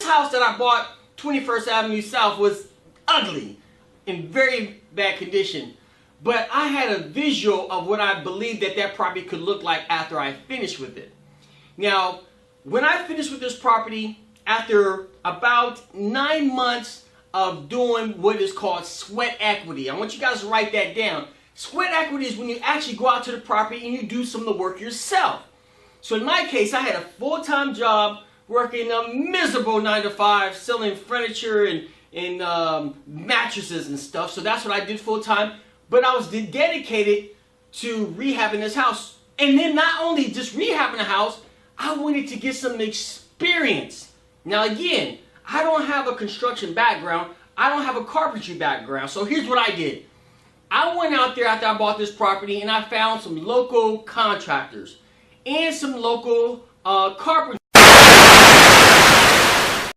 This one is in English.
house that I bought, 21st Avenue South, was ugly, in very bad condition. But I had a visual of what I believed that property could look like after I finished with it. Now, when I finished with this property, after about 9 months of doing what is called sweat equity, I want you guys to write that down. Sweat equity is when you actually go out to the property and you do some of the work yourself. So in my case, I had a full-time job working a miserable 9 to 5, selling furniture and mattresses and stuff. So that's what I did full-time. But I was dedicated to rehabbing this house. And then not only just rehabbing the house, I wanted to get some experience. Now again, I don't have a construction background. I don't have a carpentry background. So here's what I did. I went out there after I bought this property and I found some local contractors and some local carpenters